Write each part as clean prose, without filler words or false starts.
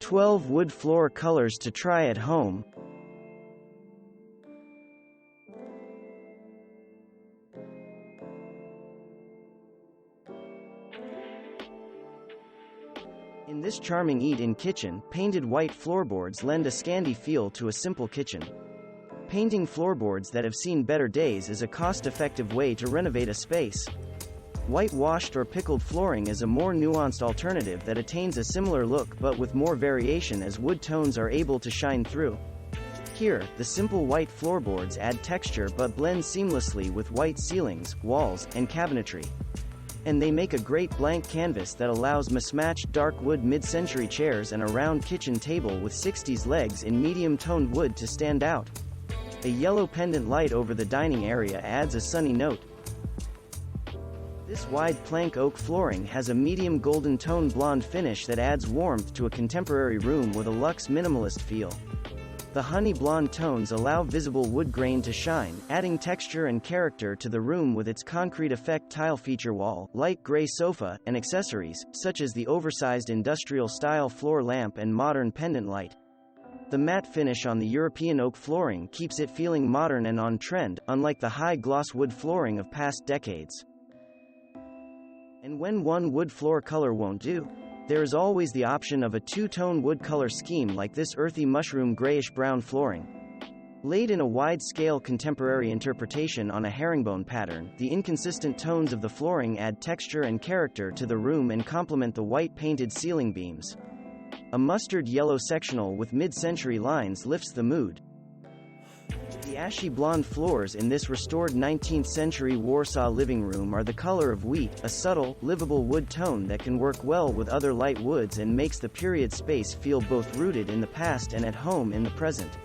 12 wood floor colors to try at home. In this charming eat-in kitchen, painted white floorboards lend a Scandi feel to a simple kitchen. Painting floorboards that have seen better days is a cost-effective way to renovate a space. Whitewashed or pickled flooring is a more nuanced alternative that attains a similar look but with more variation as wood tones are able to shine through. Here, the simple white floorboards add texture but blend seamlessly with white ceilings, walls, and cabinetry. And they make a great blank canvas that allows mismatched dark wood mid-century chairs and a round kitchen table with 60s legs in medium-toned wood to stand out. A yellow pendant light over the dining area adds a sunny note. This wide plank oak flooring has a medium golden tone blonde finish that adds warmth to a contemporary room with a luxe minimalist feel. The honey blonde tones allow visible wood grain to shine, adding texture and character to the room with its concrete effect tile feature wall, light gray sofa, and accessories, such as the oversized industrial-style floor lamp and modern pendant light. The matte finish on the European oak flooring keeps it feeling modern and on-trend, unlike the high-gloss wood flooring of past decades. And when one wood floor color won't do, there is always the option of a two-tone wood color scheme like this earthy mushroom grayish-brown flooring. Laid in a wide-scale contemporary interpretation on a herringbone pattern, the inconsistent tones of the flooring add texture and character to the room and complement the white painted ceiling beams. A mustard yellow sectional with mid-century lines lifts the mood. The ashy blonde floors in this restored 19th century Warsaw living room are the color of wheat, a subtle, livable wood tone that can work well with other light woods and makes the period space feel both rooted in the past and at home in the present.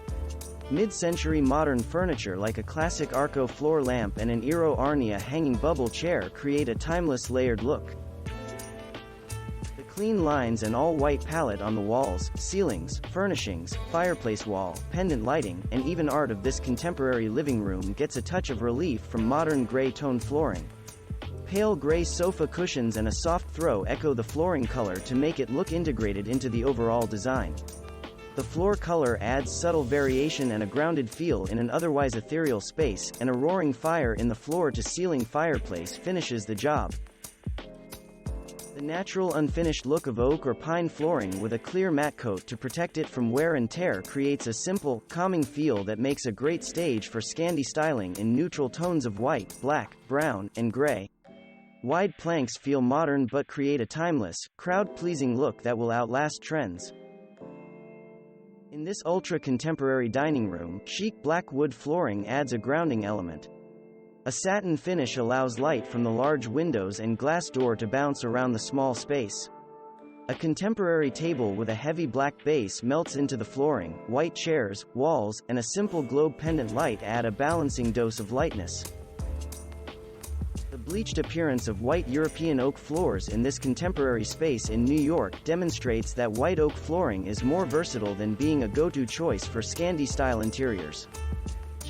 Mid-century modern furniture like a classic Arco floor lamp and an Eero Arnia hanging bubble chair create a timeless layered look. Clean lines and all-white palette on the walls, ceilings, furnishings, fireplace wall, pendant lighting, and even art of this contemporary living room gets a touch of relief from modern gray-toned flooring. Pale gray sofa cushions and a soft throw echo the flooring color to make it look integrated into the overall design. The floor color adds subtle variation and a grounded feel in an otherwise ethereal space, and a roaring fire in the floor-to-ceiling fireplace finishes the job. The natural unfinished look of oak or pine flooring with a clear matte coat to protect it from wear and tear creates a simple, calming feel that makes a great stage for Scandi styling in neutral tones of white, black, brown, and gray. Wide planks feel modern but create a timeless, crowd-pleasing look that will outlast trends. In this ultra-contemporary dining room, chic black wood flooring adds a grounding element. A satin finish allows light from the large windows and glass door to bounce around the small space. A contemporary table with a heavy black base melts into the flooring, white chairs, walls, and a simple globe pendant light add a balancing dose of lightness. The bleached appearance of white European oak floors in this contemporary space in New York demonstrates that white oak flooring is more versatile than being a go-to choice for Scandi-style interiors.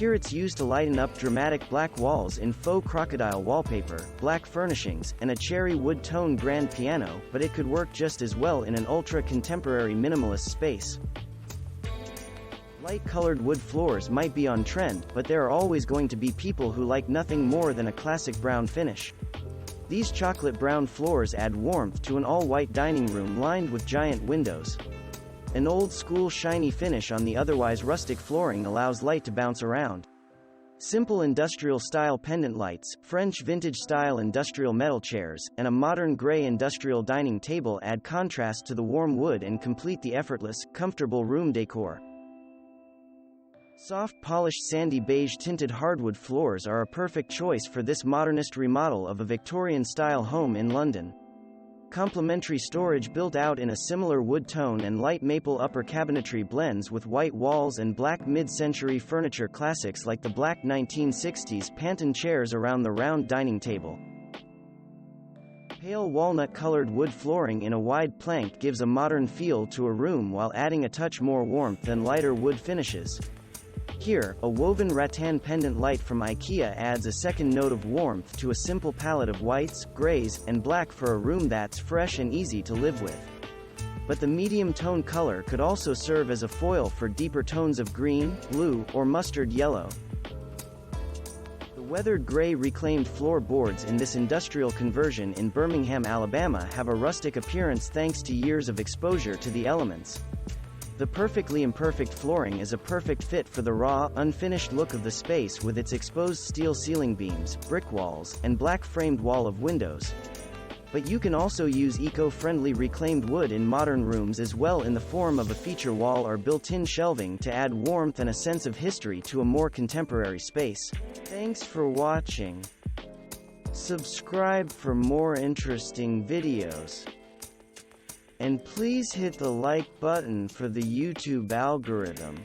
Here it's used to lighten up dramatic black walls in faux crocodile wallpaper, black furnishings, and a cherry wood tone grand piano, but it could work just as well in an ultra-contemporary minimalist space. Light-colored wood floors might be on trend, but there are always going to be people who like nothing more than a classic brown finish. These chocolate brown floors add warmth to an all-white dining room lined with giant windows. An old-school shiny finish on the otherwise rustic flooring allows light to bounce around. Simple industrial-style pendant lights, French vintage-style industrial metal chairs, and a modern gray industrial dining table add contrast to the warm wood and complete the effortless, comfortable room decor. Soft polished sandy beige tinted hardwood floors are a perfect choice for this modernist remodel of a Victorian-style home in London. Complementary storage built out in a similar wood tone and light maple upper cabinetry blends with white walls and black mid-century furniture classics like the black 1960s Panton chairs around the round dining table. Pale walnut-colored wood flooring in a wide plank gives a modern feel to a room while adding a touch more warmth than lighter wood finishes. Here, a woven rattan pendant light from IKEA adds a second note of warmth to a simple palette of whites, grays, and black for a room that's fresh and easy to live with. but the medium tone color could also serve as a foil for deeper tones of green, blue, or mustard yellow. The weathered gray reclaimed floorboards in this industrial conversion in Birmingham, Alabama have a rustic appearance thanks to years of exposure to the elements. The perfectly imperfect flooring is a perfect fit for the raw, unfinished look of the space with its exposed steel ceiling beams, brick walls, and black framed wall of windows. But you can also use eco-friendly reclaimed wood in modern rooms as well in the form of a feature wall or built-in shelving to add warmth and a sense of history to a more contemporary space. Thanks for watching. Subscribe for more interesting videos. And please hit the like button for the YouTube algorithm.